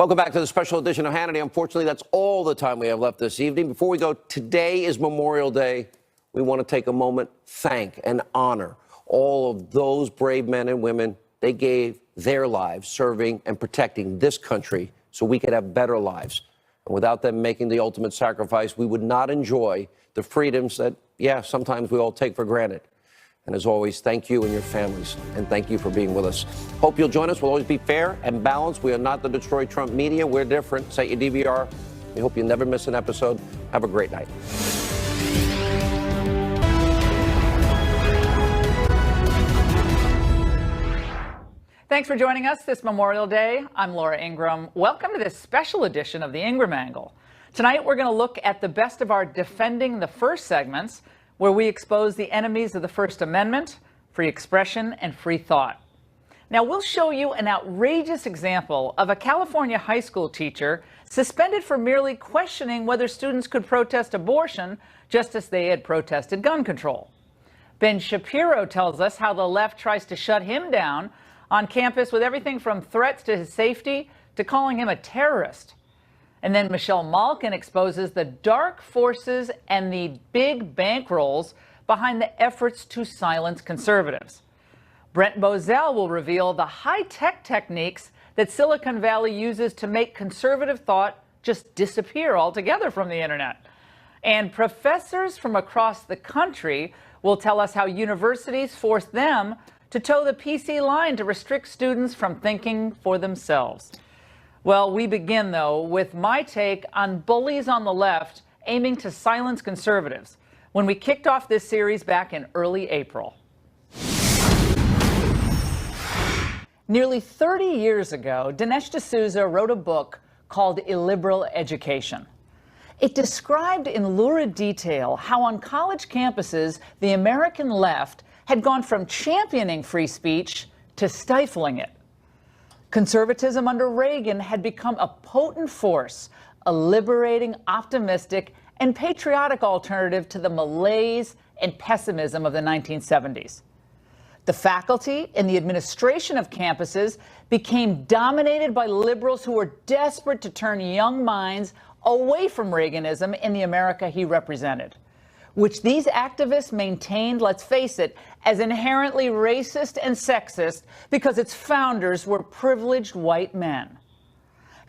Welcome back to the special edition of Hannity. Unfortunately, that's all the time we have left this evening. Before we go, today is Memorial Day. We want to take a moment, thank and honor all of those brave men and women. They gave their lives serving and protecting this country so we could have better lives. And without them making the ultimate sacrifice, we would not enjoy the freedoms that, sometimes we all take for granted. And as always, thank you and your families, and thank you for being with us. Hope you'll join us. We'll always be fair and balanced. We are not the Detroit Trump media. We're different. Set your DVR. We hope you never miss an episode. Have a great night. Thanks for joining us this Memorial Day. I'm Laura Ingraham. Welcome to this special edition of the Ingraham Angle. Tonight, we're going to look at the best of our Defending the First segments, where we expose the enemies of the First Amendment, free expression, and free thought. Now, we'll show you an outrageous example of a California high school teacher suspended for merely questioning whether students could protest abortion just as they had protested gun control. Ben Shapiro tells us how the left tries to shut him down on campus with everything from threats to his safety to calling him a terrorist. And then Michelle Malkin exposes the dark forces and the big bankrolls behind the efforts to silence conservatives. Brent Bozell will reveal the high-tech techniques that Silicon Valley uses to make conservative thought just disappear altogether from the internet. And professors from across the country will tell us how universities force them to toe the PC line to restrict students from thinking for themselves. Well, we begin, though, with my take on bullies on the left aiming to silence conservatives when we kicked off this series back in early April. Nearly 30 years ago, Dinesh D'Souza wrote a book called Illiberal Education. It described in lurid detail how on college campuses the American left had gone from championing free speech to stifling it. Conservatism under Reagan had become a potent force, a liberating, optimistic, and patriotic alternative to the malaise and pessimism of the 1970s. The faculty and the administration of campuses became dominated by liberals who were desperate to turn young minds away from Reaganism in the America he represented, which these activists maintained, let's face it, as inherently racist and sexist because its founders were privileged white men.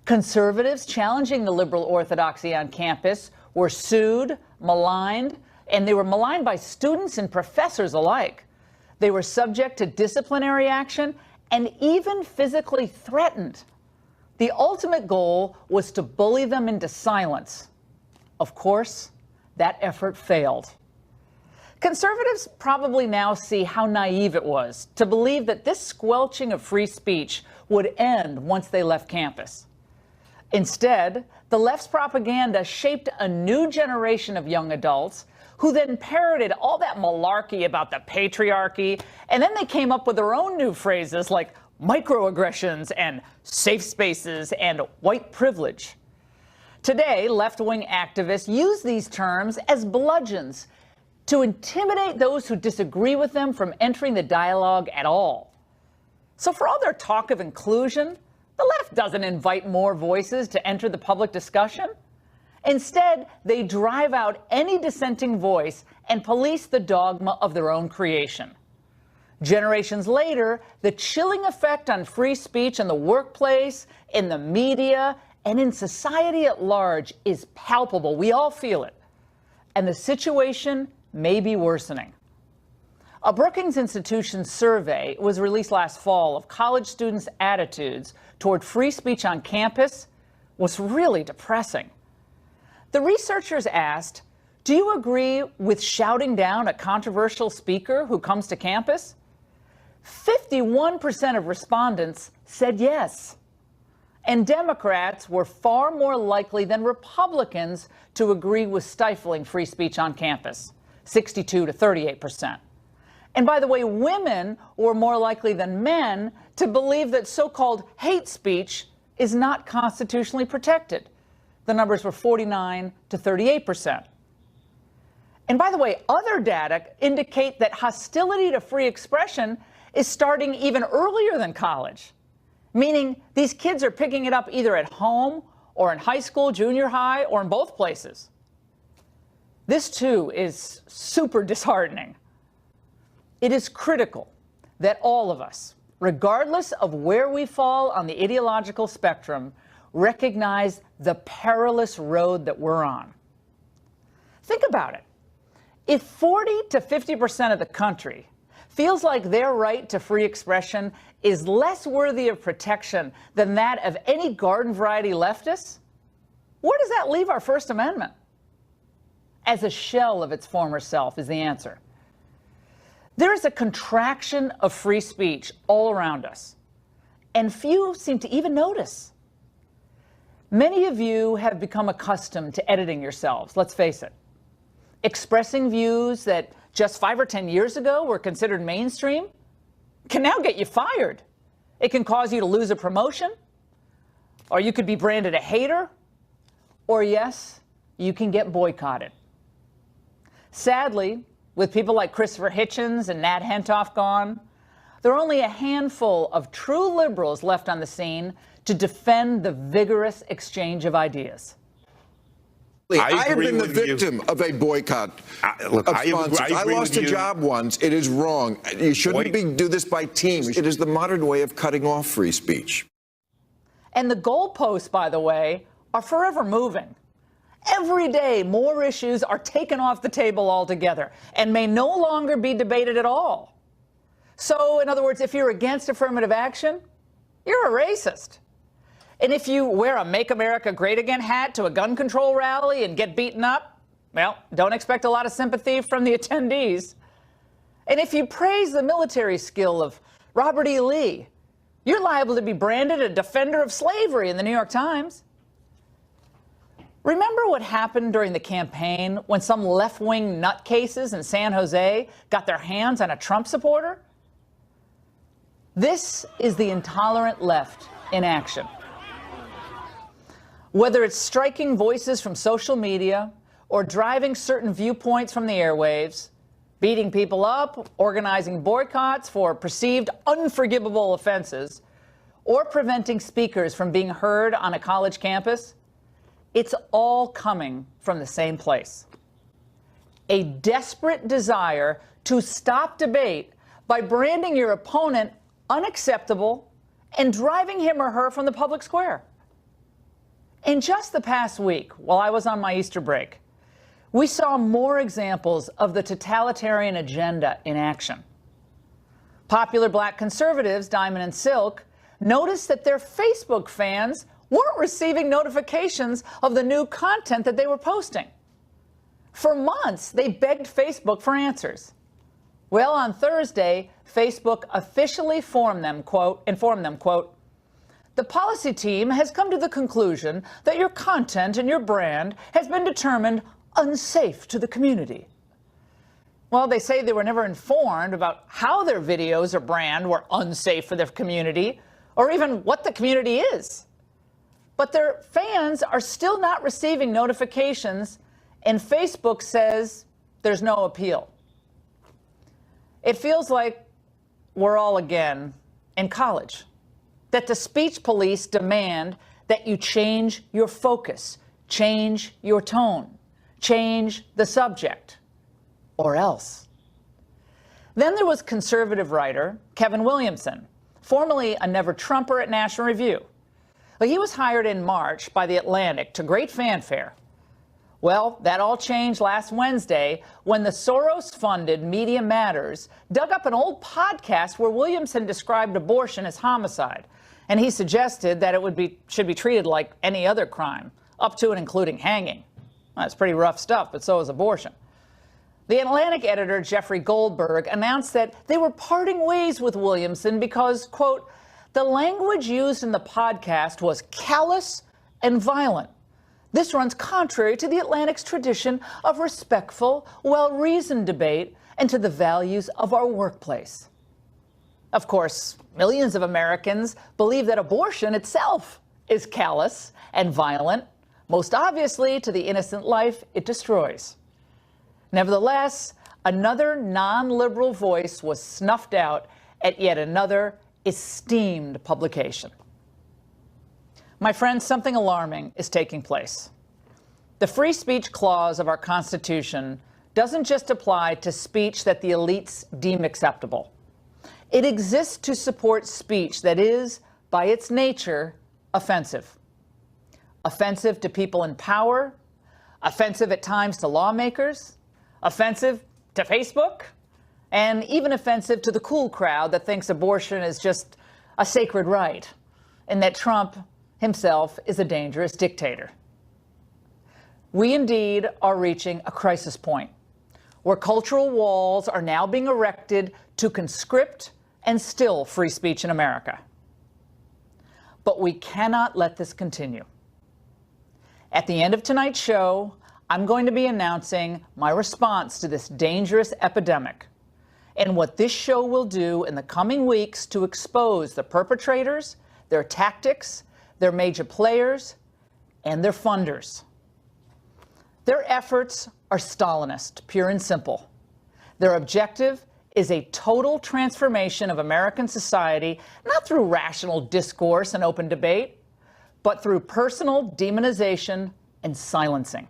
Conservatives challenging the liberal orthodoxy on campus were sued, maligned, and they were maligned by students and professors alike. They were subject to disciplinary action and even physically threatened. The ultimate goal was to bully them into silence. Of course, that effort failed. Conservatives probably now see how naive it was to believe that this squelching of free speech would end once they left campus. Instead, the left's propaganda shaped a new generation of young adults who then parroted all that malarkey about the patriarchy, and then they came up with their own new phrases like microaggressions and safe spaces and white privilege. Today, left-wing activists use these terms as bludgeons to intimidate those who disagree with them from entering the dialogue at all. So for all their talk of inclusion, the left doesn't invite more voices to enter the public discussion. Instead, they drive out any dissenting voice and police the dogma of their own creation. Generations later, the chilling effect on free speech in the workplace, in the media, and in society at large is palpable. We all feel it. And the situation may be worsening. A Brookings Institution survey was released last fall of college students' attitudes toward free speech on campus was really depressing. The researchers asked, do you agree with shouting down a controversial speaker who comes to campus? 51% of respondents said yes. And Democrats were far more likely than Republicans to agree with stifling free speech on campus, 62 to 38%. And by the way, women were more likely than men to believe that so-called hate speech is not constitutionally protected. The numbers were 49 to 38%. And by the way, other data indicate that hostility to free expression is starting even earlier than college. meaning these kids are picking it up either at home or in high school, junior high, or in both places. This, too, is super disheartening. It is critical that all of us, regardless of where we fall on the ideological spectrum, recognize the perilous road that we're on. Think about it. If 40 to 50% of the country feels like their right to free expression is less worthy of protection than that of any garden variety leftist, where does that leave our First Amendment? As a shell of its former self is the answer. There is a contraction of free speech all around us, and few seem to even notice. Many of you have become accustomed to editing yourselves, let's face it. Expressing views that just 5 or 10 years ago were considered mainstream can now get you fired. It can cause you to lose a promotion, or you could be branded a hater, or yes, you can get boycotted. Sadly, with people like Christopher Hitchens and Nat Hentoff gone, there are only a handful of true liberals left on the scene to defend the vigorous exchange of ideas. I have been the victim of a boycott of sponsors. I lost a job once. It is wrong. You shouldn't do this by teams. It is the modern way of cutting off free speech. And the goalposts, by the way, are forever moving. Every day, more issues are taken off the table altogether and may no longer be debated at all. So, in other words, if you're against affirmative action, you're a racist. And if you wear a Make America Great Again hat to a gun control rally and get beaten up, well, don't expect a lot of sympathy from the attendees. And if you praise the military skill of Robert E. Lee, you're liable to be branded a defender of slavery in the New York Times. Remember what happened during the campaign when some left-wing nutcases in San Jose got their hands on a Trump supporter? This is the intolerant left in action. Whether it's striking voices from social media or driving certain viewpoints from the airwaves, beating people up, organizing boycotts for perceived unforgivable offenses, or preventing speakers from being heard on a college campus, it's all coming from the same place. A desperate desire to stop debate by branding your opponent unacceptable and driving him or her from the public square. In just the past week, while I was on my Easter break, we saw more examples of the totalitarian agenda in action. Popular black conservatives, Diamond and Silk, noticed that their Facebook fans weren't receiving notifications of the new content that they were posting. For months, they begged Facebook for answers. Well, on Thursday, Facebook officially informed them, quote, "The policy team has come to the conclusion that your content and your brand has been determined unsafe to the community." Well, they say they were never informed about how their videos or brand were unsafe for their community, or even what the community is. But their fans are still not receiving notifications, and Facebook says there's no appeal. It feels like we're all again in college, that the speech police demand that you change your focus, change your tone, change the subject, or else. Then there was conservative writer Kevin Williamson, formerly a never-Trumper at National Review. He was hired in March by The Atlantic to great fanfare. Well, that all changed last Wednesday when the Soros-funded Media Matters dug up an old podcast where Williamson described abortion as homicide, and he suggested that it should be treated like any other crime, up to and including hanging. Well, that's pretty rough stuff, but so is abortion. The Atlantic editor, Jeffrey Goldberg, announced that they were parting ways with Williamson because, quote, "The language used in the podcast was callous and violent. This runs contrary to the Atlantic's tradition of respectful, well-reasoned debate and to the values of our workplace." Of course, millions of Americans believe that abortion itself is callous and violent, most obviously to the innocent life it destroys. Nevertheless, another non-liberal voice was snuffed out at yet another esteemed publication. My friends, something alarming is taking place. The free speech clause of our Constitution doesn't just apply to speech that the elites deem acceptable. It exists to support speech that is, by its nature, offensive. Offensive to people in power, offensive at times to lawmakers, offensive to Facebook, and even offensive to the cool crowd that thinks abortion is just a sacred right, and that Trump himself is a dangerous dictator. We indeed are reaching a crisis point where cultural walls are now being erected to conscript and still free speech in America. But we cannot let this continue. At the end of tonight's show, I'm going to be announcing my response to this dangerous epidemic and what this show will do in the coming weeks to expose the perpetrators, their tactics, their major players, and their funders. Their efforts are Stalinist, pure and simple. Their objective is a total transformation of American society, not through rational discourse and open debate, but through personal demonization and silencing.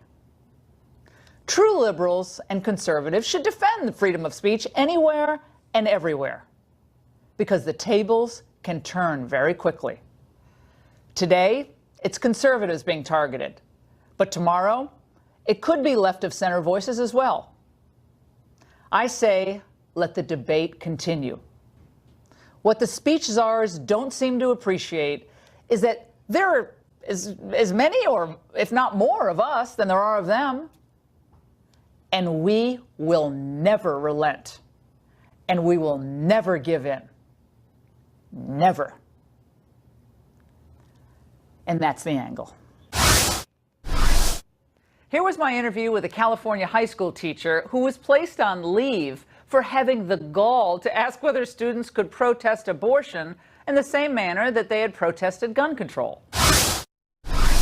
True liberals and conservatives should defend the freedom of speech anywhere and everywhere, because the tables can turn very quickly. Today, it's conservatives being targeted, but tomorrow, it could be left-of-center voices as well. I say, let the debate continue. What the speech czars don't seem to appreciate is that there are as many, or if not more, of us than there are of them. And we will never relent. And we will never give in. Never. And that's the angle. Here was my interview with a California high school teacher who was placed on leave for having the gall to ask whether students could protest abortion in the same manner that they had protested gun control.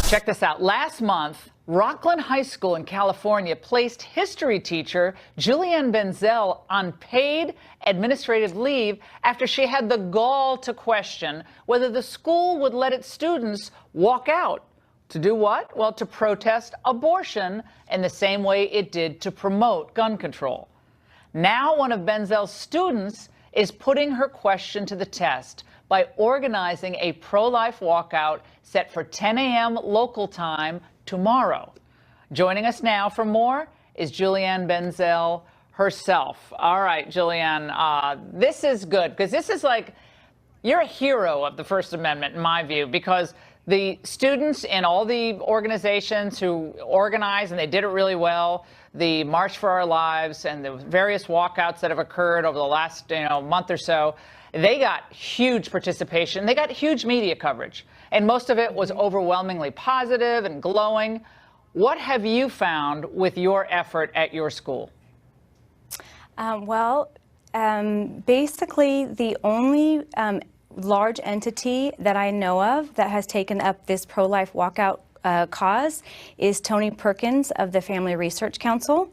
Check this out. Last month, Rockland High School in California placed history teacher Julianne Benzel on paid administrative leave after she had the gall to question whether the school would let its students walk out. To do what? Well, to protest abortion in the same way it did to promote gun control. Now one of Benzel's students is putting her question to the test by organizing a pro-life walkout set for 10 a.m. local time tomorrow. Joining us now for more is Julianne Benzel herself. All right, Julianne, this is good, because this is like, you're a hero of the First Amendment, in my view, because the students in all the organizations who organized, and they did it really well, the March for Our Lives and the various walkouts that have occurred over the last month or so, they got huge participation. They got huge media coverage, and most of it was overwhelmingly positive and glowing. What have you found with your effort at your school? Basically, the only large entity that I know of that has taken up this pro-life walkout cause is Tony Perkins of the Family Research Council.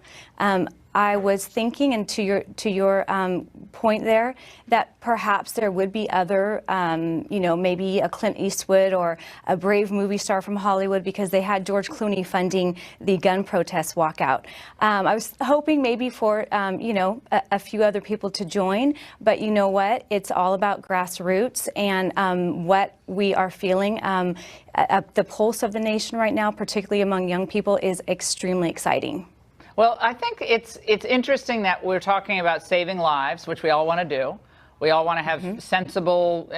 I was thinking, and to your point there, that perhaps there would be other, maybe a Clint Eastwood or a brave movie star from Hollywood, because they had George Clooney funding the gun protest walkout. I was hoping maybe for, a few other people to join, but you know what? It's all about grassroots and what we are feeling. The pulse of the nation right now, particularly among young people, is extremely exciting. Well, I think it's interesting that we're talking about saving lives, which we all want to do. We all want to have sensible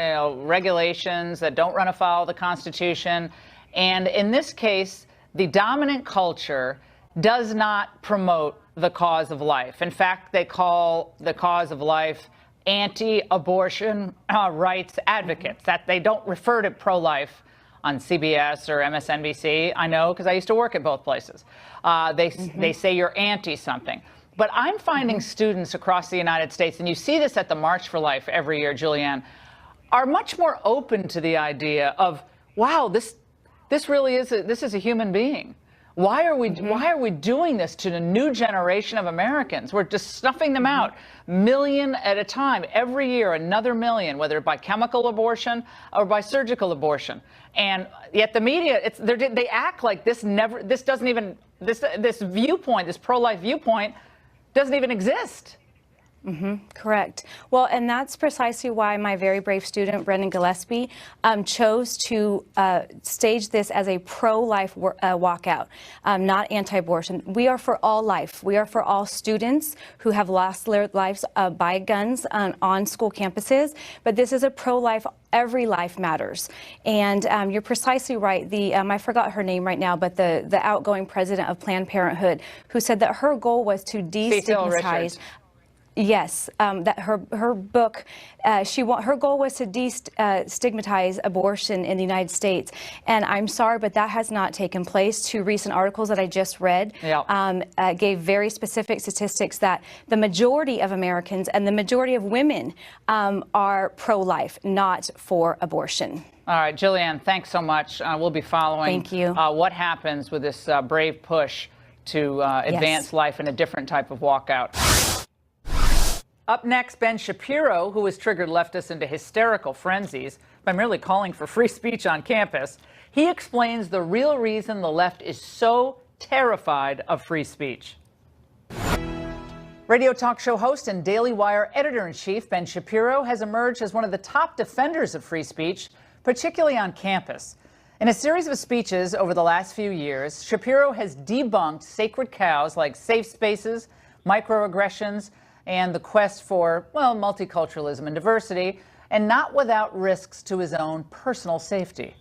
regulations that don't run afoul of the Constitution. And in this case, the dominant culture does not promote the cause of life. In fact, they call the cause of life anti-abortion rights advocates. That they don't refer to pro-life on CBS or MSNBC. I know, because I used to work at both places. They say you're anti-something. But I'm finding students across the United States, and you see this at the March for Life every year, Julianne, are much more open to the idea of, wow, this really is this is a human being. Why are we doing this to the new generation of Americans? We're just stuffing them out, million at a time. Every year, another million, whether by chemical abortion or by surgical abortion. And yet the media, they act like this viewpoint, this pro-life viewpoint, doesn't even exist. Correct. Well, and that's precisely why my very brave student, Brendan Gillespie, chose to stage this as a pro-life walkout, not anti-abortion. We are for all life. We are for all students who have lost their lives by guns on school campuses. But this is a pro-life. Every life matters. And you're precisely right. I forgot her name right now, but the outgoing president of Planned Parenthood, who said that her goal was to destigmatize. Yes, that her book, her goal was to destigmatize abortion in the United States, and I'm sorry, but that has not taken place. Two recent articles that I just read gave very specific statistics that the majority of Americans and the majority of women are pro-life, not for abortion. All right, Jillian, thanks so much. We'll be following what happens with this brave push to advance life in a different type of walkout. Up next, Ben Shapiro, who has triggered leftists into hysterical frenzies by merely calling for free speech on campus. He explains the real reason the left is so terrified of free speech. Radio talk show host and Daily Wire editor-in-chief Ben Shapiro has emerged as one of the top defenders of free speech, particularly on campus. In a series of speeches over the last few years, Shapiro has debunked sacred cows like safe spaces, microaggressions, and the quest for, well, multiculturalism and diversity, and not without risks to his own personal safety.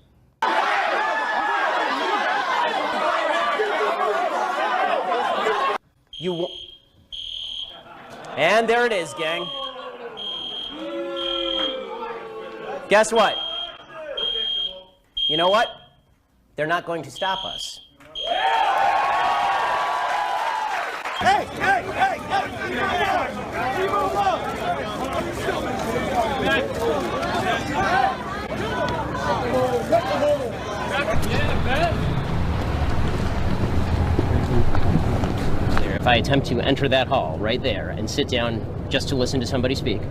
And there it is, gang. Guess what? You know what? They're not going to stop us. Hey, hey, hey, hey! You move up! If I attempt to enter that hall right there and sit down just to listen to somebody speak,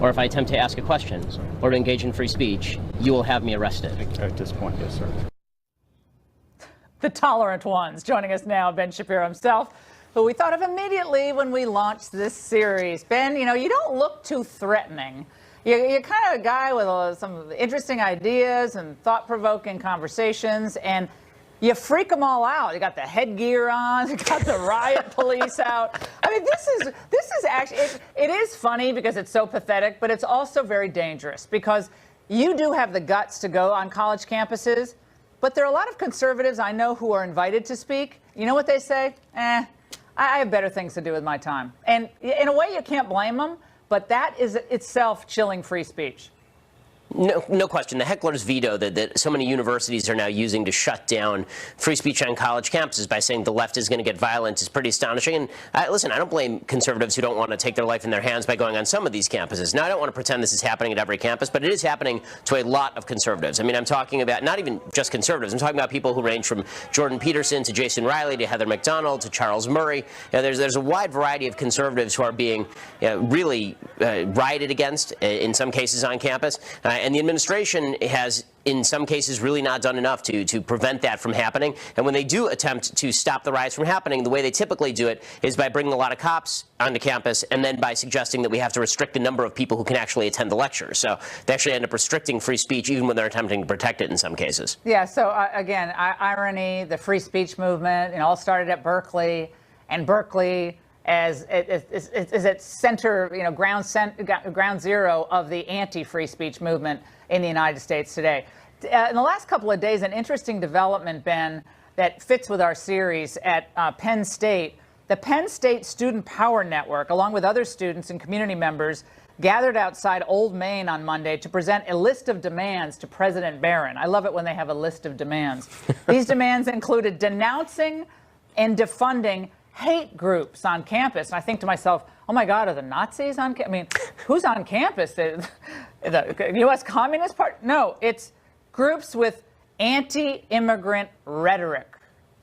or if I attempt to ask a question or to engage in free speech, you will have me arrested. At this point, yes, sir. The tolerant ones. Joining us now, Ben Shapiro himself, who we thought of immediately when we launched this series. Ben, you know, you don't look too threatening. You're kind of a guy with some interesting ideas and thought-provoking conversations, and you freak them all out. You got the headgear on, you got the riot police out. I mean, this is actually, it is funny because it's so pathetic, but it's also very dangerous because you do have the guts to go on college campuses, but there are a lot of conservatives I know who are invited to speak. You know what they say? I have better things to do with my time. And in a way, you can't blame them, but that is itself chilling free speech. No question. The heckler's veto that so many universities are now using to shut down free speech on college campuses by saying the left is going to get violent is pretty astonishing. And listen, I don't blame conservatives who don't want to take their life in their hands by going on some of these campuses. Now, I don't want to pretend this is happening at every campus, but it is happening to a lot of conservatives. I mean, I'm talking about not even just conservatives. I'm talking about people who range from Jordan Peterson to Jason Riley to Heather McDonald to Charles Murray. There's a wide variety of conservatives who are being really rioted against, in some cases on campus. And the administration has, in some cases, really not done enough to prevent that from happening. And when they do attempt to stop the riots from happening, the way they typically do it is by bringing a lot of cops onto campus and then by suggesting that we have to restrict the number of people who can actually attend the lectures. So they actually end up restricting free speech even when they're attempting to protect it in some cases. Yeah, so again, irony, the free speech movement, all started at Berkeley, and Berkeley is at center, ground zero of the anti-free speech movement in the United States today. In the last couple of days, an interesting development, Ben, that fits with our series at Penn State. The Penn State Student Power Network, along with other students and community members, gathered outside Old Main on Monday to present a list of demands to President Barron. I love it when they have a list of demands. These demands included denouncing and defunding hate groups on campus. And I think to myself, oh my God, are the Nazis on campus? I mean, who's on campus? The U.S. Communist Party? No, it's groups with anti-immigrant rhetoric.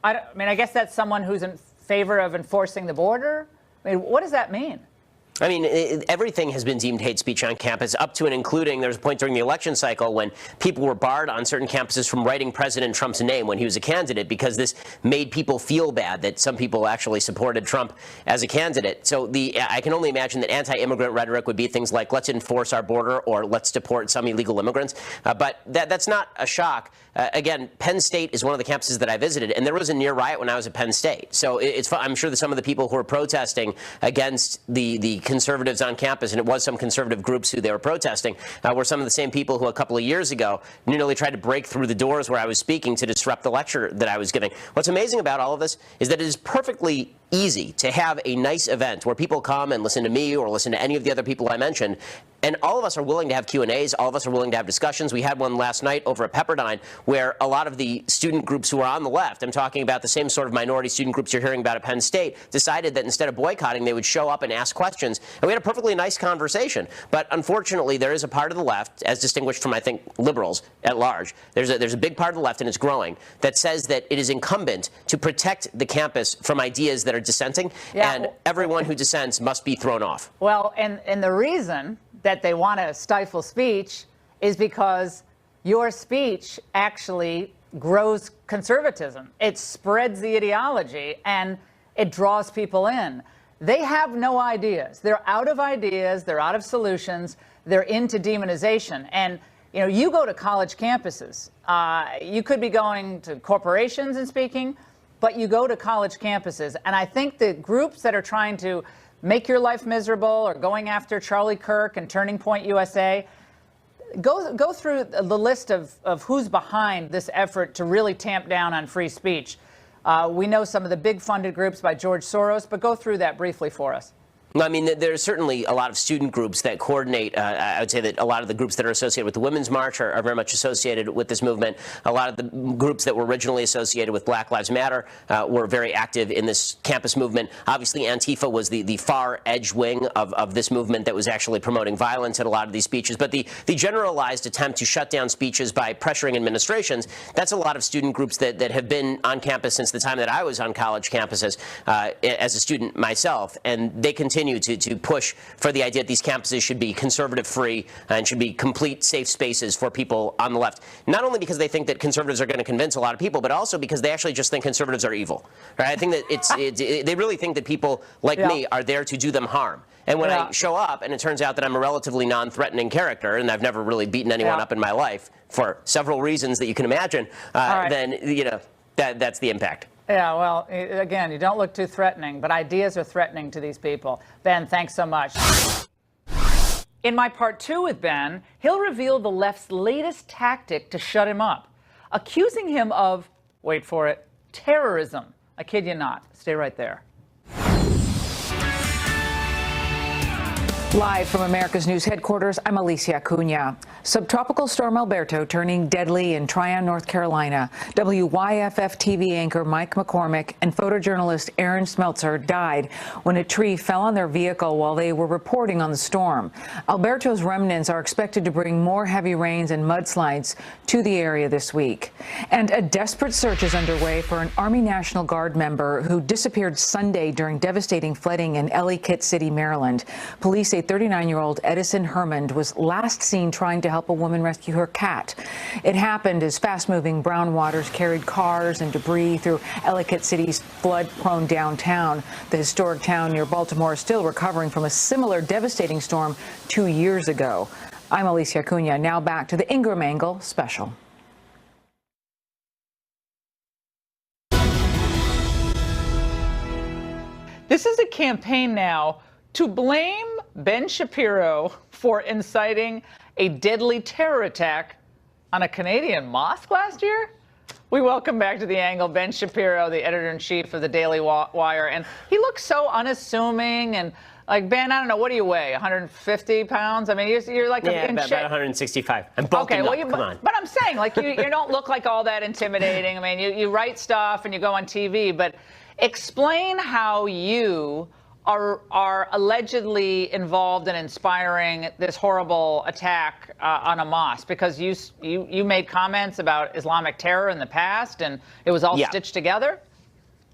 I mean, I guess that's someone who's in favor of enforcing the border. I mean, what does that mean? I mean, everything has been deemed hate speech on campus, up to and including there was a point during the election cycle when people were barred on certain campuses from writing President Trump's name when he was a candidate because this made people feel bad that some people actually supported Trump as a candidate. So I can only imagine that anti-immigrant rhetoric would be things like let's enforce our border or let's deport some illegal immigrants. But that's not a shock. Again, Penn State is one of the campuses that I visited, and there was a near riot when I was at Penn State. So I'm sure that some of the people who were protesting against the conservatives on campus, and it was some conservative groups who they were protesting, were some of the same people who a couple of years ago nearly tried to break through the doors where I was speaking to disrupt the lecture that I was giving. What's amazing about all of this is that it is perfectly easy to have a nice event where people come and listen to me or listen to any of the other people I mentioned, and all of us are willing to have Q&As, all of us are willing to have discussions. We had one last night over at Pepperdine where a lot of the student groups who are on the left, I'm talking about the same sort of minority student groups you're hearing about at Penn State, decided that instead of boycotting, they would show up and ask questions. And we had a perfectly nice conversation. But unfortunately, there is a part of the left, as distinguished from, I think, liberals at large, there's a big part of the left, and it's growing, that says that it is incumbent to protect the campus from ideas that are dissenting, and everyone who dissents must be thrown off. Well, and the reason that they want to stifle speech is because your speech actually grows conservatism. It spreads the ideology and it draws people in. They have no ideas. They're out of ideas. They're out of solutions. They're into demonization. And, you know, you go to college campuses. You could be going to corporations and speaking, but you go to college campuses. And I think the groups that are trying to make your life miserable or going after Charlie Kirk and Turning Point USA, go through the list of who's behind this effort to really tamp down on free speech. We know some of the big funded groups by George Soros, but go through that briefly for us. I mean, there's certainly a lot of student groups that coordinate. I would say that a lot of the groups that are associated with the Women's March are very much associated with this movement. A lot of the groups that were originally associated with Black Lives Matter were very active in this campus movement. Obviously, Antifa was the far edge wing of this movement that was actually promoting violence at a lot of these speeches. But the generalized attempt to shut down speeches by pressuring administrations, that's a lot of student groups that have been on campus since the time that I was on college campuses as a student myself. And they continue to push for the idea that these campuses should be conservative-free and should be complete safe spaces for people on the left. Not only because they think that conservatives are going to convince a lot of people, but also because they actually just think conservatives are evil. Right? I think that they really think that people like me are there to do them harm. And when I show up, and it turns out that I'm a relatively non-threatening character, and I've never really beaten anyone up in my life for several reasons that you can imagine, then that's the impact. Yeah, well, again, you don't look too threatening, but ideas are threatening to these people. Ben, thanks so much. In my part 2 with Ben, he'll reveal the left's latest tactic to shut him up, accusing him of, wait for it, terrorism. I kid you not. Stay right there. Live from America's News headquarters, I'm Alicia Acuna. Subtropical storm Alberto turning deadly in Tryon, North Carolina. WYFF TV anchor Mike McCormick and photojournalist Aaron Smeltzer died when a tree fell on their vehicle while they were reporting on the storm. Alberto's remnants are expected to bring more heavy rains and mudslides to the area this week. And a desperate search is underway for an Army National Guard member who disappeared Sunday during devastating flooding in Ellicott City, Maryland. Police say 39-year-old Edison Hermond was last seen trying to help a woman rescue her cat. It happened as fast-moving brown waters carried cars and debris through Ellicott City's flood-prone downtown. The historic town near Baltimore is still recovering from a similar devastating storm 2 years ago. I'm Alicia Acuna. Now back to the Ingraham Angle special. This is a campaign now to blame Ben Shapiro for inciting a deadly terror attack on a Canadian mosque last year. We welcome back to the Angle Ben Shapiro, the editor-in-chief of the Daily Wire, and he looks so unassuming and like, Ben, I don't know, what do you weigh, 150 pounds? I mean, you're like in about shape. 165. I'm bulking up, come on. But I'm saying, like, you don't look like all that intimidating. I mean, you write stuff and you go on TV, but explain how you are allegedly involved in inspiring this horrible attack on a mosque, because you made comments about Islamic terror in the past and it was all stitched together.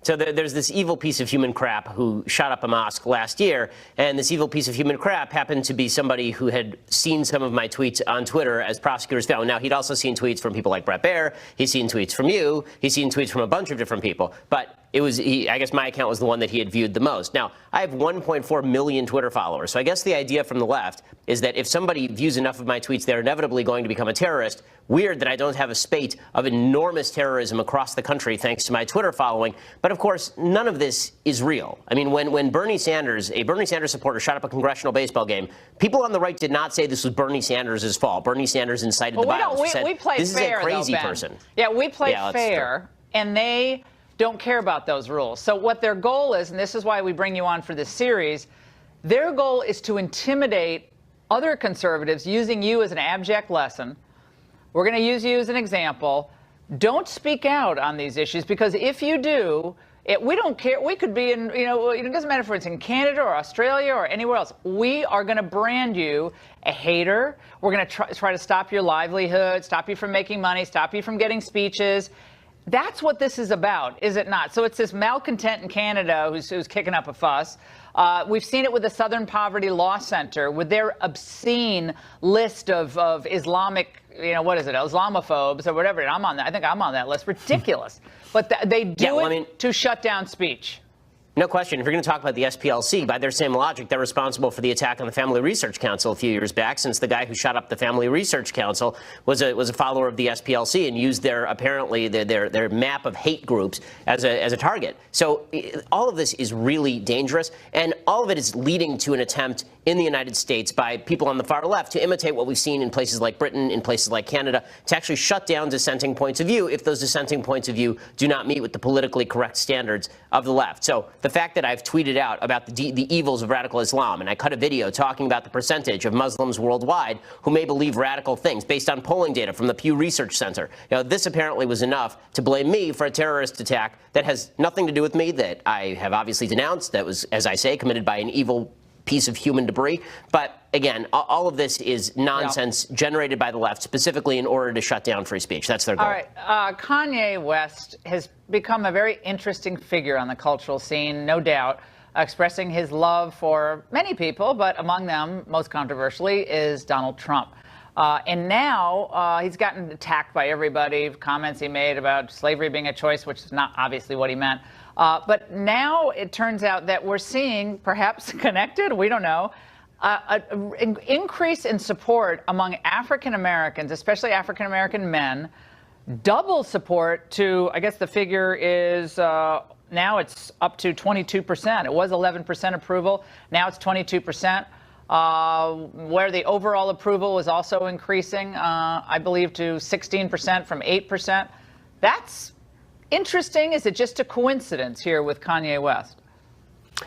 So there's this evil piece of human crap who shot up a mosque last year, and this evil piece of human crap happened to be somebody who had seen some of my tweets on Twitter, as prosecutors found. Now, he'd also seen tweets from people like Bret Baier. He's seen tweets from you. He's seen tweets from a bunch of different people. But it was, I guess my account was the one that he had viewed the most. Now, I have 1.4 million Twitter followers. So I guess the idea from the left is that if somebody views enough of my tweets, they're inevitably going to become a terrorist. Weird that I don't have a spate of enormous terrorism across the country thanks to my Twitter following. But of course, none of this is real. I mean, when Bernie Sanders, a Bernie Sanders supporter, shot up a congressional baseball game, people on the right did not say this was Bernie Sanders' fault. Bernie Sanders incited the violence. We play this fair, is a crazy though, Ben. person. Yeah, we play Yeah, fair, and they don't care about those rules. So what their goal is, and this is why we bring you on for this series, their goal is to intimidate other conservatives using you as an abject lesson. We're going to use you as an example. Don't speak out on these issues, because if you do, we don't care. We could be in, it doesn't matter if it's in Canada or Australia or anywhere else. We are going to brand you a hater. We're going to try to stop your livelihood, stop you from making money, stop you from getting speeches. That's what this is about, is it not? So it's this malcontent in Canada who's kicking up a fuss. We've seen it with the Southern Poverty Law Center with their obscene list of Islamic, Islamophobes or whatever. And I think I'm on that list. Ridiculous. But they do it to shut down speech. No question. If you're going to talk about the SPLC, by their same logic, they're responsible for the attack on the Family Research Council a few years back, since the guy who shot up the Family Research Council was a follower of the SPLC and used their map of hate groups as a target. So all of this is really dangerous, and all of it is leading to an attempt in the United States by people on the far left to imitate what we've seen in places like Britain, in places like Canada, to actually shut down dissenting points of view if those dissenting points of view do not meet with the politically correct standards of the left. So the fact that I've tweeted out about the evils of radical Islam, and I cut a video talking about the percentage of Muslims worldwide who may believe radical things based on polling data from the Pew Research Center, this apparently was enough to blame me for a terrorist attack that has nothing to do with me, that I have obviously denounced, that was, as I say, committed by an evil piece of human debris. But again, all of this is nonsense generated by the left specifically in order to shut down free speech. That's their goal. All right. Kanye West has become a very interesting figure on the cultural scene, no doubt, expressing his love for many people, but among them, most controversially, is Donald Trump. And now he's gotten attacked by everybody, comments he made about slavery being a choice, which is not obviously what he meant. But now it turns out that we're seeing, perhaps connected, we don't know, an increase in support among African Americans, especially African American men, double support to, I guess the figure is, now it's up to 22%. It was 11% approval. Now it's 22%. Where the overall approval is also increasing, I believe, to 16% from 8%. That's interesting. Is it just a coincidence here with Kanye West?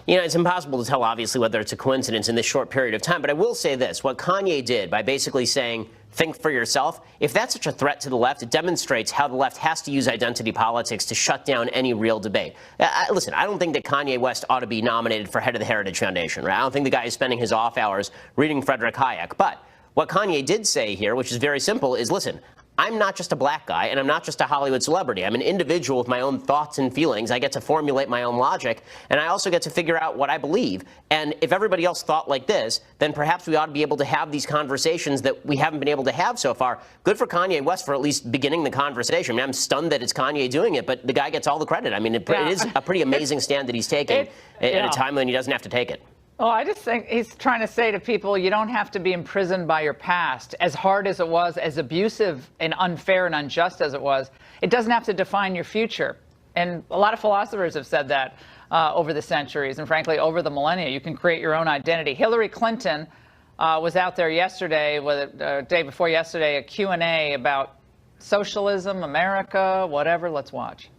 It's impossible to tell, obviously, whether it's a coincidence in this short period of time. But I will say this. What Kanye did by basically saying, think for yourself, if that's such a threat to the left, it demonstrates how the left has to use identity politics to shut down any real debate. Listen, I don't think that Kanye West ought to be nominated for head of the Heritage Foundation, right? I don't think the guy is spending his off hours reading Friedrich Hayek. But what Kanye did say here, which is very simple, is, listen, I'm not just a black guy, and I'm not just a Hollywood celebrity. I'm an individual with my own thoughts and feelings. I get to formulate my own logic, and I also get to figure out what I believe. And if everybody else thought like this, then perhaps we ought to be able to have these conversations that we haven't been able to have so far. Good for Kanye West for at least beginning the conversation. I mean, I'm stunned that it's Kanye doing it, but the guy gets all the credit. I mean, it is a pretty amazing stand that he's taking at a time when he doesn't have to take it. Well, I just think he's trying to say to people, you don't have to be imprisoned by your past. As hard as it was, as abusive and unfair and unjust as it was, it doesn't have to define your future. And a lot of philosophers have said that over the centuries and, frankly, over the millennia. You can create your own identity. Hillary Clinton was out there yesterday, day before yesterday, a Q&A about socialism, America, whatever. Let's watch.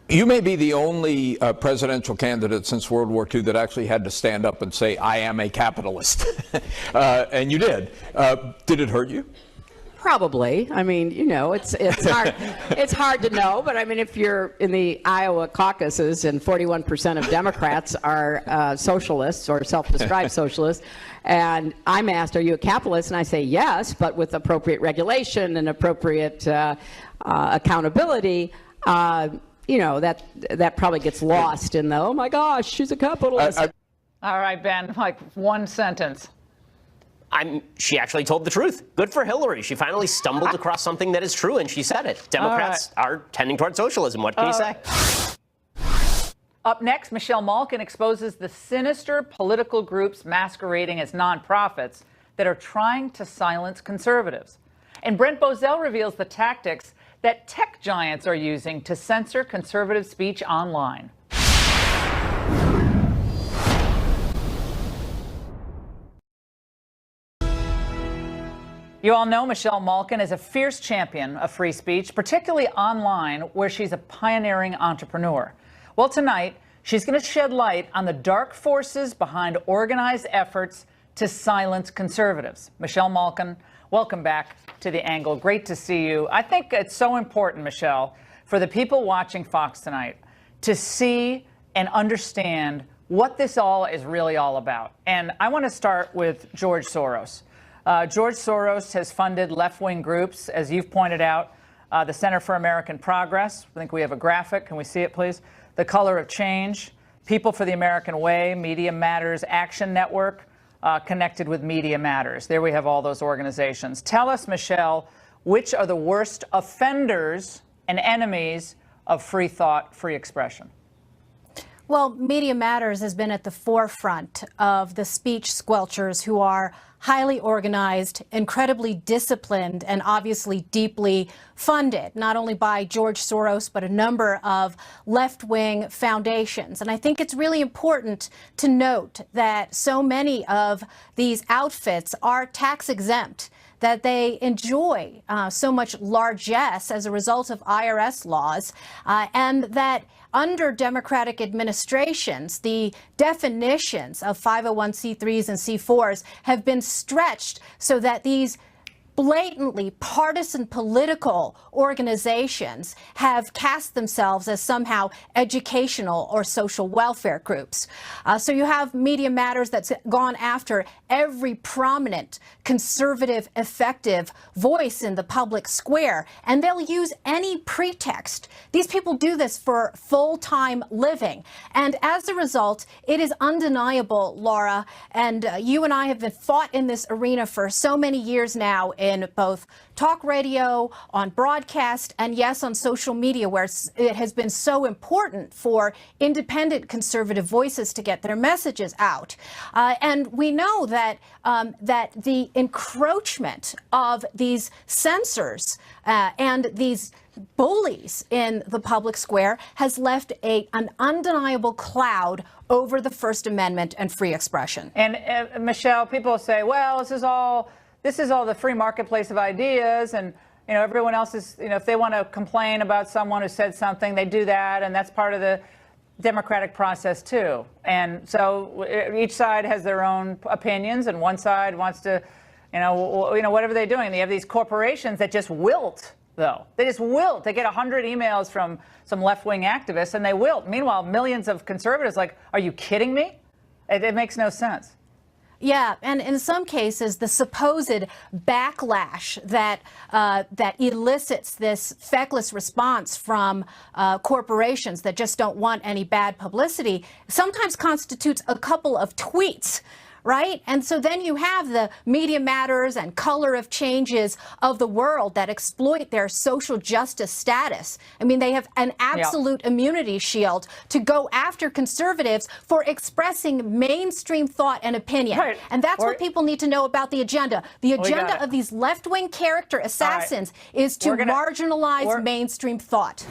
You may be the only presidential candidate since World War II that actually had to stand up and say, I am a capitalist. And you did. Did it hurt you? Probably. I mean, it's hard. It's hard to know. But I mean, if you're in the Iowa caucuses and 41% of Democrats are socialists or self-described socialists, and I'm asked, are you a capitalist? And I say yes, but with appropriate regulation and appropriate accountability. you know, that probably gets lost in the, oh my gosh, she's a capitalist. All right, Ben, like one sentence. She actually told the truth. Good for Hillary. She finally stumbled across something that is true, and she said it. Democrats are tending toward socialism. What can you say? Up next, Michelle Malkin exposes the sinister political groups masquerading as nonprofits that are trying to silence conservatives. And Brent Bozell reveals the tactics that tech giants are using to censor conservative speech online. You all know Michelle Malkin is a fierce champion of free speech, particularly online, where she's a pioneering entrepreneur. Well, tonight, she's going to shed light on the dark forces behind organized efforts to silence conservatives. Michelle Malkin, welcome back to The Angle. Great to see you. I think it's so important, Michelle, for the people watching Fox tonight to see and understand what this all is really all about. And I want to start with George Soros. George Soros has funded left-wing groups, as you've pointed out, the Center for American Progress. I think we have a graphic. Can we see it, please? The Color of Change, People for the American Way, Media Matters Action Network, connected with Media Matters. There we have all those organizations. Tell us, Michelle, which are the worst offenders and enemies of free thought, free expression? Well, Media Matters has been at the forefront of the speech squelchers who are highly organized, incredibly disciplined, and obviously deeply funded, not only by George Soros, but a number of left-wing foundations. And I think it's really important to note that so many of these outfits are tax exempt, that they enjoy so much largesse as a result of IRS laws, and that under Democratic administrations, the definitions of 501c3s and C4s have been stretched so that these blatantly partisan political organizations have cast themselves as somehow educational or social welfare groups. So you have Media Matters that's gone after every prominent conservative, effective voice in the public square, and they'll use any pretext. These people do this for full-time living. And as a result, it is undeniable, Laura, and you and I have been fought in this arena for so many years now in both talk radio, on broadcast, and yes, on social media, where it has been so important for independent conservative voices to get their messages out. And we know that that the encroachment of these censors and these bullies in the public square has left an undeniable cloud over the First Amendment and free expression. And Michelle, people say, well, this is all the free marketplace of ideas, and everyone else is, if they want to complain about someone who said something, they do that, and that's part of the democratic process too. And so each side has their own opinions, and one side wants to, whatever they're doing. They have these corporations that just wilt, though. They just wilt. They get 100 emails from some left-wing activists, and they wilt. Meanwhile, millions of conservatives like, are you kidding me? It makes no sense. Yeah, and in some cases, the supposed backlash that that elicits this feckless response from corporations that just don't want any bad publicity sometimes constitutes a couple of tweets. Right? And so then you have the Media Matters and Color of Changes of the world that exploit their social justice status. I mean, they have an absolute immunity shield to go after conservatives for expressing mainstream thought and opinion. Right. And that's what people need to know about the agenda. The agenda of these left-wing character assassins is to marginalize mainstream thought.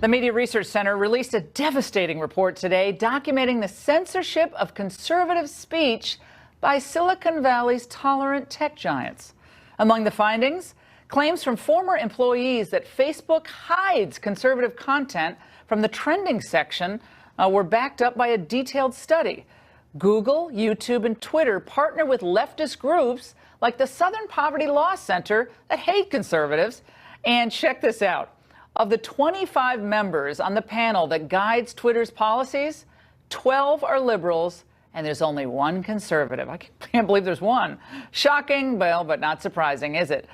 The Media Research Center released a devastating report today documenting the censorship of conservative speech by Silicon Valley's tolerant tech giants. Among the findings, claims from former employees that Facebook hides conservative content from the trending section were backed up by a detailed study. Google, YouTube, and Twitter partner with leftist groups like the Southern Poverty Law Center that hate conservatives. And check this out. Of the 25 members on the panel that guides Twitter's policies, 12 are liberals, and there's only one conservative. I can't believe there's one. Shocking, well, but not surprising, is it?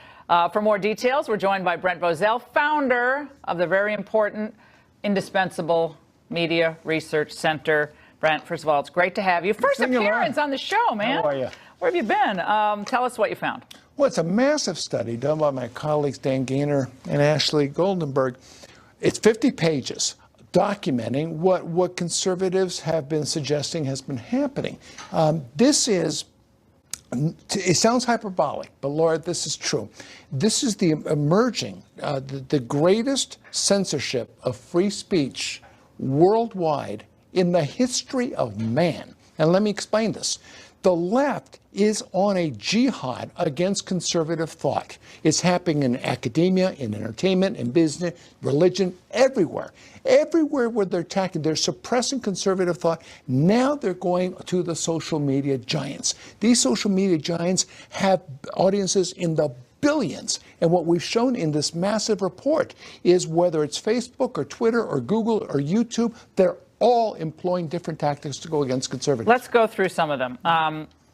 For more details, we're joined by Brent Bozell, founder of the very important indispensable media research center. Brent, first of all, it's great to have you. First appearance on the show, man. How are you? Where have you been? Tell us what you found. Well, it's a massive study done by my colleagues Dan Gaynor and Ashley Goldenberg. It's 50 pages documenting what conservatives have been suggesting has been happening. It sounds hyperbolic, but Laura, this is true. This is the emerging, the greatest censorship of free speech worldwide in the history of man. And let me explain this. The left is on a jihad against conservative thought. It's happening in academia, in entertainment, in business, religion, everywhere. Everywhere where they're attacking, they're suppressing conservative thought. Now they're going to the social media giants. These social media giants have audiences in the billions. And what we've shown in this massive report is whether it's Facebook or Twitter or Google or YouTube, they're all employing different tactics to go against conservatives. Let's go through some of them.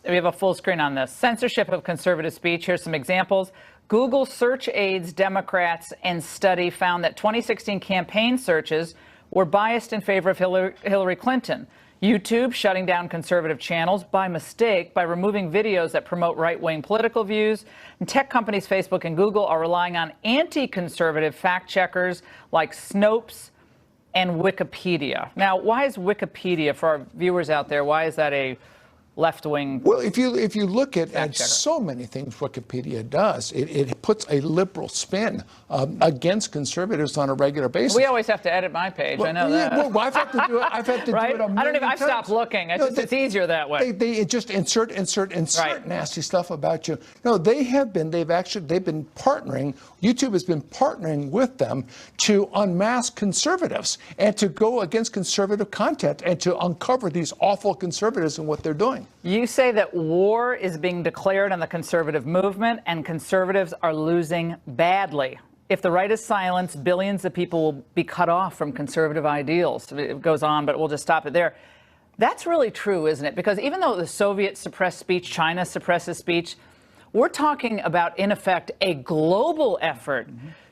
We have a full screen on this. Censorship of conservative speech. Here's some examples. Google search aids Democrats, and study found that 2016 campaign searches were biased in favor of Hillary Clinton. YouTube shutting down conservative channels by mistake by removing videos that promote right-wing political views. And tech companies Facebook and Google are relying on anti-conservative fact checkers like Snopes and Wikipedia. Now, why is Wikipedia, for our viewers out there, why is that a left-wing? Well, if you look at so many things Wikipedia does, it puts a liberal spin against conservatives on a regular basis. We always have to edit my page. I know that. Well, I've had to do it. I've had to right? do it a million I've times. stopped looking. It's easier that way. They just insert right. nasty stuff about you. No, they've been partnering. YouTube has been partnering with them to unmask conservatives and to go against conservative content and to uncover these awful conservatives and what they're doing. You say that war is being declared on the conservative movement and conservatives are losing badly. If the right is silenced, billions of people will be cut off from conservative ideals. It goes on, but we'll just stop it there. That's really true, isn't it? Because even though the Soviets suppressed speech, China suppresses speech, we're talking about, in effect, a global effort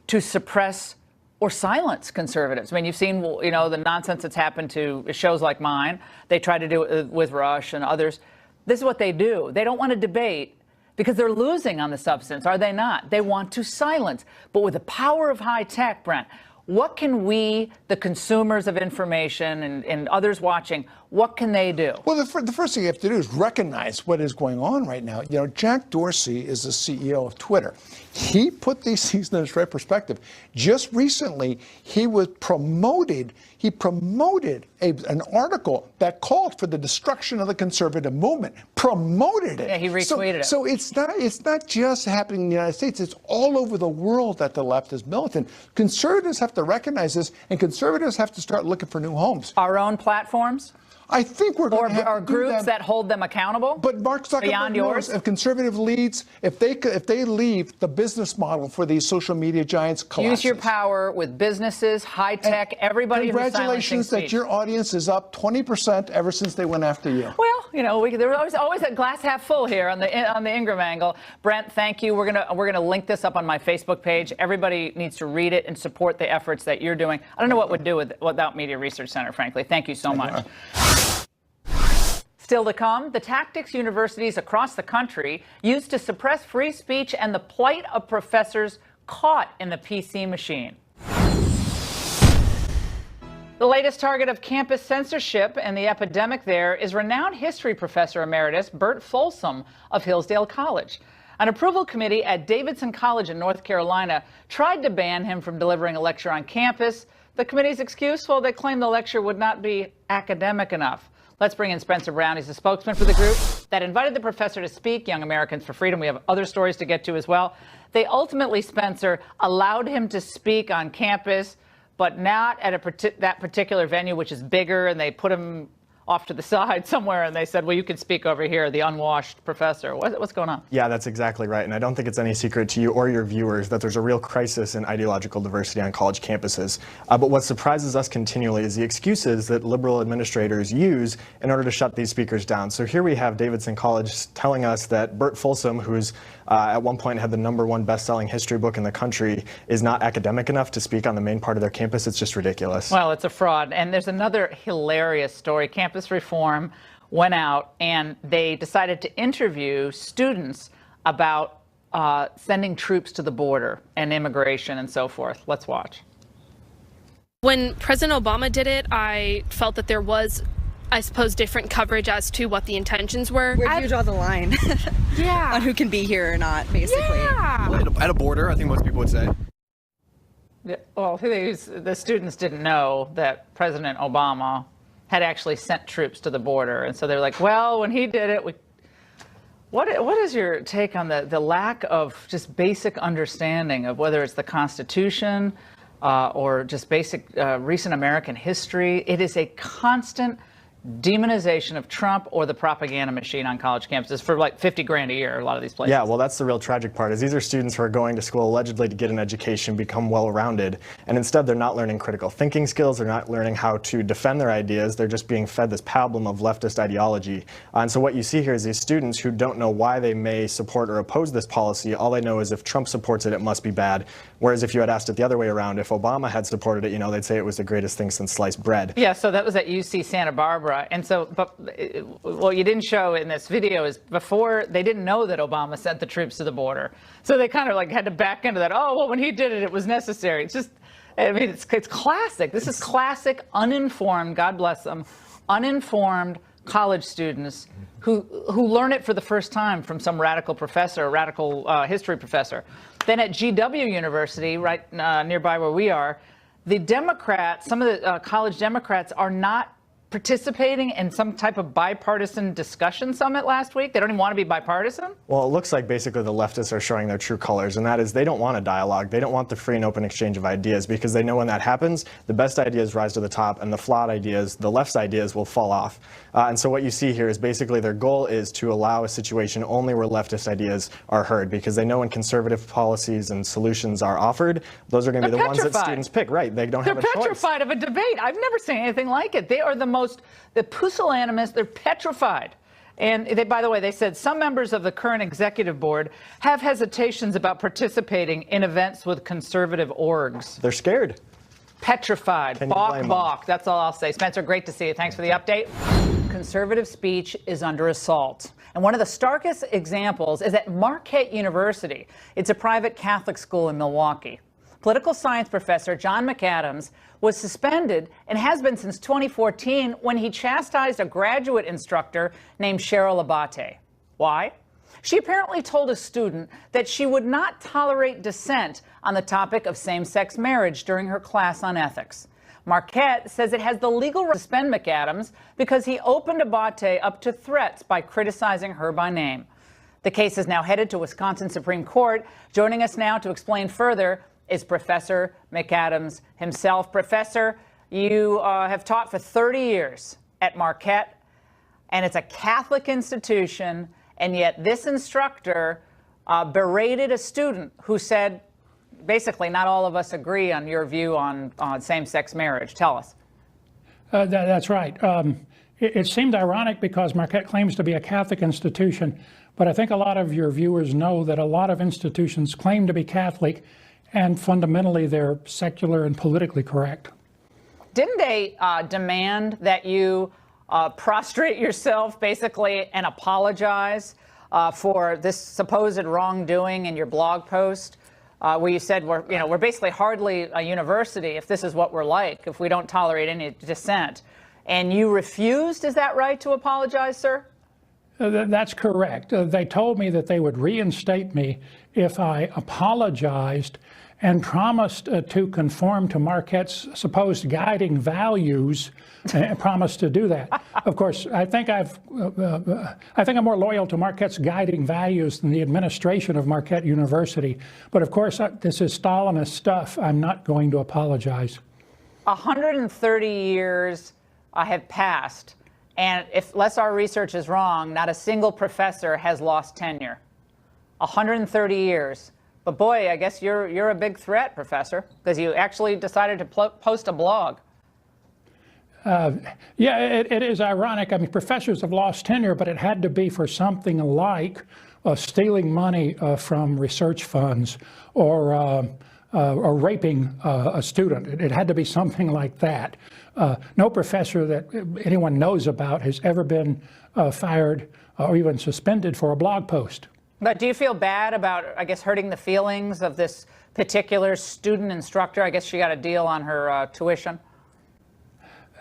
to suppress or silence conservatives. I mean, you've seen, the nonsense that's happened to shows like mine. They try to do it with Rush and others. This is what they do. They don't want to debate because they're losing on the substance, are they not? They want to silence. But with the power of high tech, Brent, what can we, the consumers of information and others watching, what can they do? Well, the first thing you have to do is recognize what is going on right now. Jack Dorsey is the CEO of Twitter. He put these things in the right perspective. Just recently, he promoted an article that called for the destruction of the conservative movement. Promoted it. Yeah, he retweeted it. So it's not just happening in the United States. It's all over the world that the left is militant. Conservatives have to recognize this, and conservatives have to start looking for new homes. Our own platforms? I think we're going to have or to do groups that hold them accountable. But Mark Zuckerberg beyond yours. If conservative leads, if they leave, the business model for these social media giants collapses. Use your power with businesses, high tech, everybody. Congratulations that your audience is up 20% ever since they went after you. Well, there's always a glass half full here on the Ingraham Angle. Brent, thank you. We're gonna link this up on my Facebook page. Everybody needs to read it and support the efforts that you're doing. I don't know what we'd do without Media Research Center, frankly. Thank you so much. Still to come, the tactics universities across the country use to suppress free speech and the plight of professors caught in the PC machine. The latest target of campus censorship and the epidemic there is renowned history professor emeritus Bert Folsom of Hillsdale College. An approval committee at Davidson College in North Carolina tried to ban him from delivering a lecture on campus. The committee's excuse? Well, they claim the lecture would not be academic enough. Let's bring in Spencer Brown. He's the spokesman for the group that invited the professor to speak, Young Americans for Freedom. We have other stories to get to as well. They ultimately, Spencer, allowed him to speak on campus, but not at that particular venue, which is bigger, and they put him off to the side somewhere, and they said, well, you can speak over here, the unwashed professor. What's going on? Yeah, that's exactly right. And I don't think it's any secret to you or your viewers that there's a real crisis in ideological diversity on college campuses. But what surprises us continually is the excuses that liberal administrators use in order to shut these speakers down. So here we have Davidson College telling us that Bert Folsom, who's at one point had the #1 best-selling history book in the country, is not academic enough to speak on the main part of their campus. It's just ridiculous. Well, it's a fraud. And there's another hilarious story. Campus Reform went out and they decided to interview students about sending troops to the border and immigration and so forth. Let's watch. When President Obama did it, I felt that there was, I suppose, different coverage as to what the intentions were. Where do you draw the line? Yeah. On who can be here or not, basically. Yeah. Well, at a border, I think most people would say. Yeah, well, the students didn't know that President Obama had actually sent troops to the border. And so they're like, well, when he did it, what is your take on the lack of just basic understanding of whether it's the Constitution or just basic recent American history? It is a constant demonization of Trump or the propaganda machine on college campuses for like 50 grand a year, a lot of these places. Yeah, well, that's the real tragic part, is these are students who are going to school allegedly to get an education, become well-rounded, and instead they're not learning critical thinking skills, they're not learning how to defend their ideas, they're just being fed this pablum of leftist ideology. And so what you see here is these students who don't know why they may support or oppose this policy. All they know is if Trump supports it, it must be bad. Whereas if you had asked it the other way around, if Obama had supported it, you know, they'd say it was the greatest thing since sliced bread. Yeah, so that was at UC Santa Barbara. And so, but what you didn't show in this video is before they didn't know that Obama sent the troops to the border. So they kind of like had to back into that. Oh, well, when he did it, it was necessary. It's just, I mean, it's classic. This is classic uninformed, God bless them, uninformed college students who learn it for the first time from some radical professor, radical history professor. Then at GW University, right nearby where we are, the Democrats, some of the college Democrats are not participating in some type of bipartisan discussion summit last week. They don't even want to be bipartisan. Well, it looks like basically the leftists are showing their true colors, and that is they don't want a dialogue. They don't want the free and open exchange of ideas, because they know when that happens, the best ideas rise to the top and the flawed ideas, the left's ideas, will fall off. And so what you see here is basically their goal is to allow a situation only where leftist ideas are heard, because they know when conservative policies and solutions are offered, those are going to be the ones that students pick. Right. They don't have a choice. They're petrified of a debate. I've never seen anything like it. They are the pusillanimous, they're petrified. And they, by the way, they said some members of the current executive board have hesitations about participating in events with conservative orgs. They're scared. Petrified. Balk. That's all I'll say. Spencer, great to see you. Thanks for the update. Conservative speech is under assault. And one of the starkest examples is at Marquette University. It's a private Catholic school in Milwaukee. Political science professor John McAdams was suspended and has been since 2014 when he chastised a graduate instructor named Cheryl Abate. Why? She apparently told a student that she would not tolerate dissent on the topic of same-sex marriage during her class on ethics. Marquette says it has the legal right to suspend McAdams because he opened Abate up to threats by criticizing her by name. The case is now headed to Wisconsin Supreme Court. Joining us now to explain further is Professor McAdams himself. Professor, you have taught for 30 years at Marquette, and it's a Catholic institution, and yet this instructor berated a student who said, basically, not all of us agree on your view on same-sex marriage. Tell us. That's right. It seemed ironic because Marquette claims to be a Catholic institution, but I think a lot of your viewers know that a lot of institutions claim to be Catholic, and fundamentally they're secular and politically correct. Didn't they demand that you prostrate yourself, basically, and apologize for this supposed wrongdoing in your blog post, where you said we're basically hardly a university if this is what we're like, if we don't tolerate any dissent, and you refused? Is that right, to apologize, sir? That's correct. They told me that they would reinstate me if I apologized and promised to conform to Marquette's supposed guiding values, and promised to do that. Of course, I think I'm more loyal to Marquette's guiding values than the administration of Marquette University. But of course, this is Stalinist stuff. I'm not going to apologize. 130 years have passed, And unless our research is wrong, not a single professor has lost tenure. 130 years. But boy, I guess you're a big threat, Professor, because you actually decided to post a blog. Yeah, it is ironic. I mean, professors have lost tenure, but it had to be for something like stealing money from research funds or raping a student. It had to be something like that. No professor that anyone knows about has ever been fired or even suspended for a blog post. But do you feel bad about, I guess, hurting the feelings of this particular student instructor? I guess she got a deal on her tuition.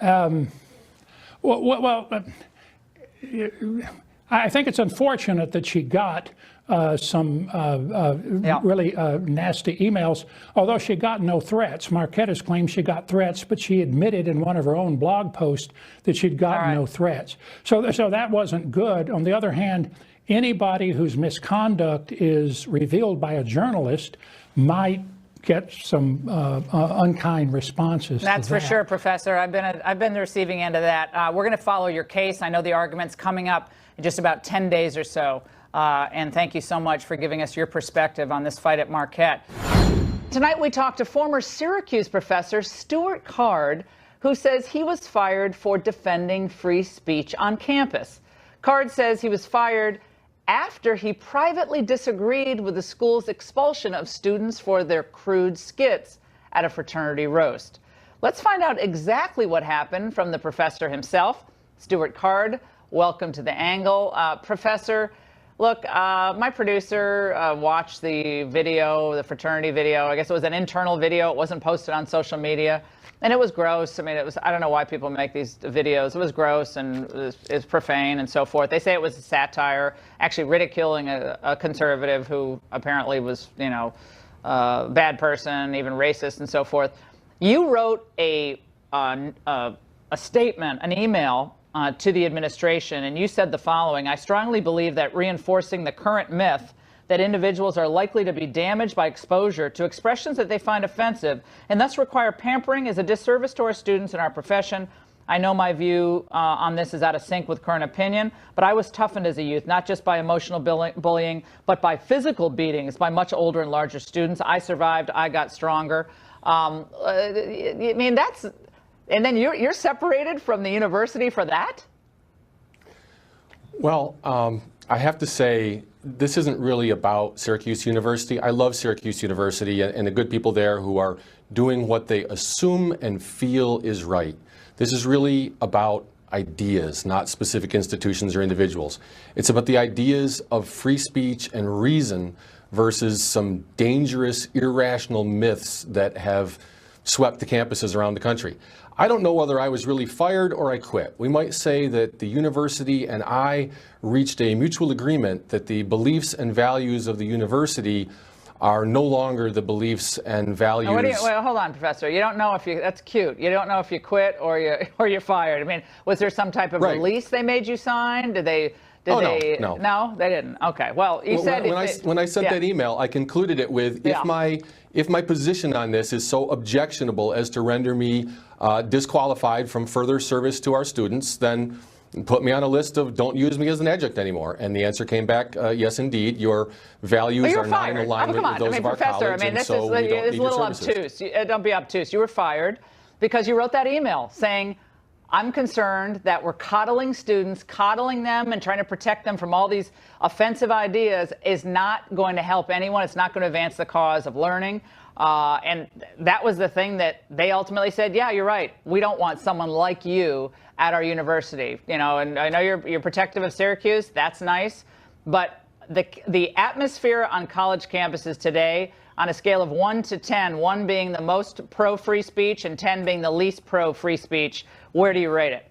I think it's unfortunate that she got some really nasty emails, although she got no threats. Marquette has claimed she got threats, but she admitted in one of her own blog posts that she'd gotten no threats. So that wasn't good. On the other hand, anybody whose misconduct is revealed by a journalist might get some unkind responses. That's for sure, Professor. I've been the receiving end of that. We're going to follow your case. I know the argument's coming up in just about 10 days or so. And thank you so much for giving us your perspective on this fight at Marquette. Tonight we talked to former Syracuse professor Stuart Card, who says he was fired for defending free speech on campus. Card says he was fired after he privately disagreed with the school's expulsion of students for their crude skits at a fraternity roast. Let's find out exactly what happened from the professor himself. Stuart Card, welcome to the Angle. Professor, look, my producer watched the video, the fraternity video. I guess it was an internal video. It wasn't posted on social media. And it was gross. I mean, I don't know why people make these videos. It was gross and it's profane and so forth. They say it was a satire, actually ridiculing a conservative who apparently was, a bad person, even racist and so forth. You wrote a statement, an email to the administration, and you said the following: I strongly believe that reinforcing the current myth that individuals are likely to be damaged by exposure to expressions that they find offensive and thus require pampering is a disservice to our students and our profession. I know my view on this is out of sync with current opinion, but I was toughened as a youth, not just by emotional bullying, but by physical beatings by much older and larger students. I survived. I got stronger. I mean, that's... And then you're separated from the university for that? Well, I have to say, this isn't really about Syracuse University. I love Syracuse University and the good people there who are doing what they assume and feel is right. This is really about ideas, not specific institutions or individuals. It's about the ideas of free speech and reason versus some dangerous, irrational myths that have swept the campuses around the country. I don't know whether I was really fired or I quit. We might say that the university and I reached a mutual agreement that the beliefs and values of the university are no longer the beliefs and values. Well, hold on, Professor. You don't know if you, that's cute. You don't know if you quit or you're fired. I mean, was there some type of release they made you sign? Did they? No. No, they didn't. Okay. Well, you said when I sent that email, I concluded it with if my position on this is so objectionable as to render me disqualified from further service to our students, then put me on a list of don't use me as an adjunct anymore. And the answer came back, yes, indeed, your values are not in alignment with those of our college. I mean, this is a little obtuse. Don't be obtuse. You were fired because you wrote that email saying, I'm concerned that we're coddling students, coddling them and trying to protect them from all these offensive ideas is not going to help anyone. It's not going to advance the cause of learning. And that was the thing that they ultimately said, yeah, you're right. We don't want someone like you at our university. And I know you're protective of Syracuse. That's nice. But the atmosphere on college campuses today, on a scale of 1 to 10, 1 being the most pro-free speech and 10 being the least pro-free speech, where do you rate it?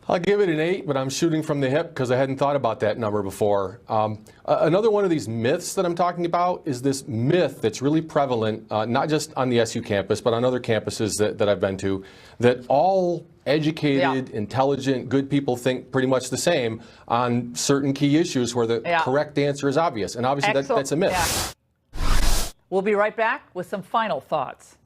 I'll give it an 8, but I'm shooting from the hip because I hadn't thought about that number before. Another one of these myths that I'm talking about is this myth that's really prevalent, not just on the SU campus, but on other campuses that I've been to, that all educated, intelligent, good people think pretty much the same on certain key issues where the correct answer is obvious. And obviously that's a myth. We'll be right back with some final thoughts.